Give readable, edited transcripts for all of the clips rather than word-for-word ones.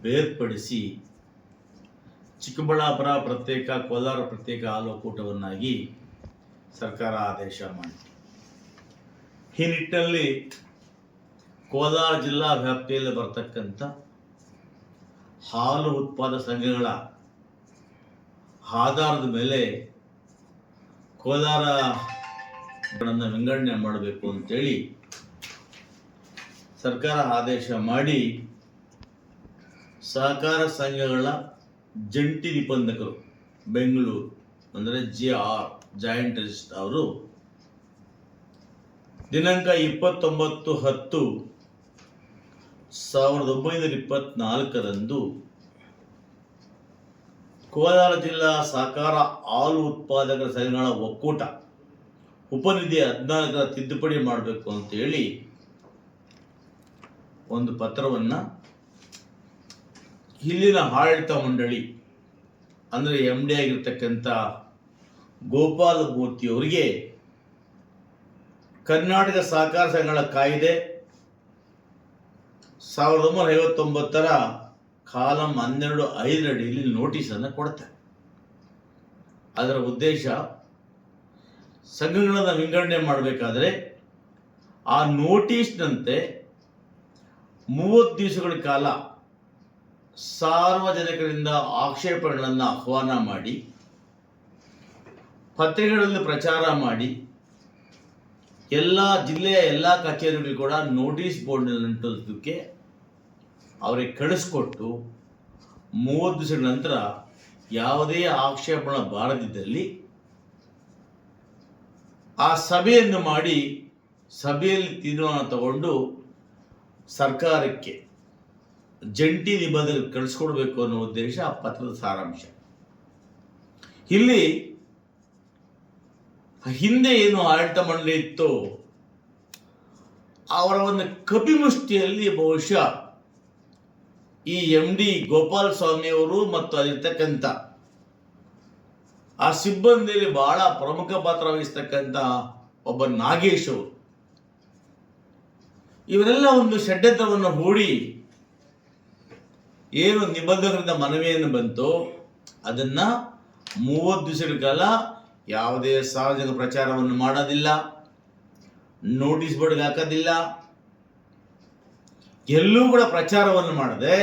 ಬೇರ್ಪಡಿಸಿ ಚಿಕ್ಕಬಳ್ಳಾಪುರ ಪ್ರತ್ಯೇಕ, ಕೋಲಾರ ಪ್ರತ್ಯೇಕ ಹಾಲು ಒಕ್ಕೂಟವನ್ನಾಗಿ ಸರ್ಕಾರ ಆದೇಶ ಮಾಡಿತು. ಈ ನಿಟ್ಟಿನಲ್ಲಿ ಕೋಲಾರ ಜಿಲ್ಲಾ ವ್ಯಾಪ್ತಿಯಲ್ಲಿ ಬರ್ತಕ್ಕಂಥ ಹಾಲು ಉತ್ಪಾದಕ ಸಂಘಗಳ ಆಧಾರದ ಮೇಲೆ ಕೋಲಾರಗಳನ್ನು ವಿಂಗಡಣೆ ಮಾಡಬೇಕು ಅಂತೇಳಿ ಸರ್ಕಾರ ಆದೇಶ ಮಾಡಿ ಸಹಕಾರ ಸಂಘಗಳ ಜಂಟಿ ನಿಬಂಧಕರು ಬೆಂಗಳೂರು ಅಂದರೆ JR ಜಾಯಿಂಟ್ ರಿಜಿಸ್ಟರ್ ಅವರು ದಿನಾಂಕ 29/10/1924 ಕೋಲಾರ ಜಿಲ್ಲಾ ಸಹಕಾರ ಹಾಲು ಉತ್ಪಾದಕರ ಸಂಘಗಳ ಒಕ್ಕೂಟ ಉಪನಿಧಿ 14 ತಿದ್ದುಪಡಿ ಮಾಡಬೇಕು ಅಂತೇಳಿ ಒಂದು ಪತ್ರವನ್ನು ಇಲ್ಲಿನ ಆಡಳಿತ ಮಂಡಳಿ ಅಂದರೆ MD ಆಗಿರ್ತಕ್ಕಂಥ ಗೋಪಾಲ ಮೂರ್ತಿ ಅವರಿಗೆ ಕರ್ನಾಟಕ ಸಹಕಾರ ಸಂಘಗಳ ಕಾಯ್ದೆ 1959 ಕಾಲಂ 12(5) ಅಡಿಯಲ್ಲಿ ನೋಟಿಸನ್ನು ಕೊಡ್ತಾರೆ. ಅದರ ಉದ್ದೇಶ ಸಂಘಗಳನ್ನು ವಿಂಗಡಣೆ ಮಾಡಬೇಕಾದ್ರೆ ಆ ನೋಟಿಸ್ನಂತೆ 30 ದಿವಸಗಳ ಕಾಲ ಸಾರ್ವಜನಿಕರಿಂದ ಆಕ್ಷೇಪಣೆಗಳನ್ನು ಆಹ್ವಾನ ಮಾಡಿ ಪತ್ರಿಕೆಗಳಲ್ಲಿ ಪ್ರಚಾರ ಮಾಡಿ ಎಲ್ಲ ಜಿಲ್ಲೆಯ ಎಲ್ಲ ಕಚೇರಿಗಳು ಕೂಡ ನೋಟಿಸ್ ಬೋರ್ಡ್ನಲ್ಲಿ ಅಂಟಿಸೋದಕ್ಕೆ ಅವರಿಗೆ ಕಳಿಸ್ಕೊಟ್ಟು 30 ದಿವಸಗಳ ನಂತರ ಯಾವುದೇ ಆಕ್ಷೇಪಣೆ ಬಾರದಿದ್ದಲ್ಲಿ ಆ ಸಭೆಯನ್ನು ಮಾಡಿ ಸಭೆಯಲ್ಲಿ ತೀರ್ಮಾನ ತಗೊಂಡು ಸರ್ಕಾರಕ್ಕೆ ಜಂಟಿ ನಿಬಂಧನೆ ಕಳಿಸ್ಕೊಡ್ಬೇಕು ಅನ್ನೋ ಉದ್ದೇಶ ಆ ಪತ್ರದ ಸಾರಾಂಶ. ಇಲ್ಲಿ ಹಿಂದೆ ಏನು ಆಡಳಿತ ಮಂಡಳಿ ಇತ್ತು ಅವರ ಒಂದು ಕಪಿಮುಷ್ಟಿಯಲ್ಲಿ ಬಹುಶಃ ಈ MD ಗೋಪಾಲ ಸ್ವಾಮಿಯವರು ಮತ್ತು ಅಲ್ಲಿರ್ತಕ್ಕಂಥ ಆ ಸಿಬ್ಬಂದಿಯಲ್ಲಿ ಬಹಳ ಪ್ರಮುಖ ಪಾತ್ರ ವಹಿಸ್ತಕ್ಕಂಥ ಒಬ್ಬ ನಾಗೇಶ್ ಅವರು ಇವರೆಲ್ಲ ಒಂದು ಷಡ್ಯಂತ್ರವನ್ನು ಹೂಡಿ ಏನು ನಿಬಂಧಕರಿಂದ ಮನವಿಯನ್ನು ಬಂತು ಅದನ್ನ 30 ದಿವಸಗಳ ಕಾಲ ಯಾವುದೇ ಸಾರ್ವಜನಿಕ ಪ್ರಚಾರವನ್ನು ಮಾಡೋದಿಲ್ಲ, ನೋಟಿಸ್ ಬೋರ್ಡ್ಗೆ ಹಾಕೋದಿಲ್ಲ, ಎಲ್ಲೂ ಕೂಡ ಪ್ರಚಾರವನ್ನು ಮಾಡದೆ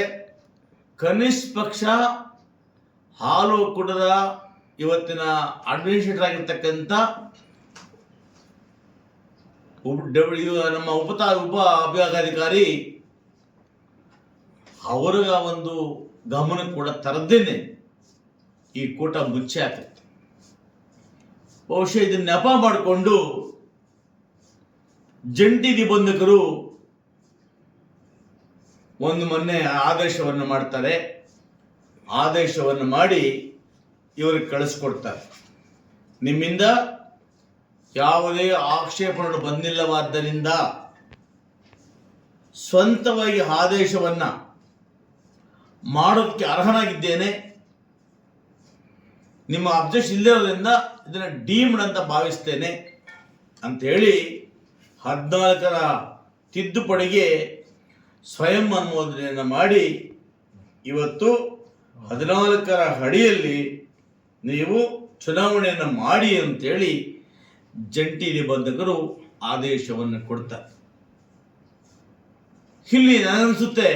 ಕನಿಷ್ಠ ಪಕ್ಷ ಹಾಲು ಒಕ್ಕೂಟದ ಇವತ್ತಿನ ಅಡ್ಮಿನಿಸ್ಟ್ರೇಟರ್ ಆಗಿರ್ತಕ್ಕಂಥ ನಮ್ಮ ಉಪ ಅಭಿಯೋಗಾಧಿಕಾರಿ ಅವರ ಒಂದು ಗಮನ ಕೂಡ ತರದೇನೆ ಈ ಕೂಟ ಮುಚ್ಚೆ ಹಾಕುತ್ತೆ. ಬಹುಶಃ ಇದನ್ನ ನೆಪ ಮಾಡಿಕೊಂಡು ಜಂಟಿ ನಿಬಂಧಕರು ಒಂದು ಮೊನ್ನೆ ಆದೇಶವನ್ನು ಮಾಡ್ತಾರೆ. ಆದೇಶವನ್ನು ಮಾಡಿ ಇವರಿಗೆ ಕಳಿಸ್ಕೊಡ್ತಾರೆ. ನಿಮ್ಮಿಂದ ಯಾವುದೇ ಆಕ್ಷೇಪಣೆಗಳು ಬಂದಿಲ್ಲವಾದ್ದರಿಂದ ಸ್ವಂತವಾಗಿ ಆದೇಶವನ್ನ ಮಾಡೋದಕ್ಕೆ ಅರ್ಹನಾಗಿದ್ದೇನೆ, ನಿಮ್ಮ ಅಬ್ಜೆಕ್ಷನ್ ಇಲ್ಲದಿರೋದ್ರಿಂದ ಇದನ್ನ ಡೀಮ್ಡ್ ಅಂತ ಭಾವಿಸ್ತೇನೆ ಅಂತ ಹೇಳಿ 14ರ ತಿದ್ದುಪಡಿಗೆ ಸ್ವಯಂ ಅನುಮೋದನೆಯನ್ನು ಮಾಡಿ ಇವತ್ತು 14ರ ಅಡಿಯಲ್ಲಿ ನೀವು ಚುನಾವಣೆಯನ್ನು ಮಾಡಿ ಅಂತೇಳಿ ಜಂಟಿ ನಿಬಂಧಕರು ಆದೇಶವನ್ನು ಕೊಡ್ತಾರೆ. ಇಲ್ಲಿ ನನಗನ್ಸುತ್ತೆ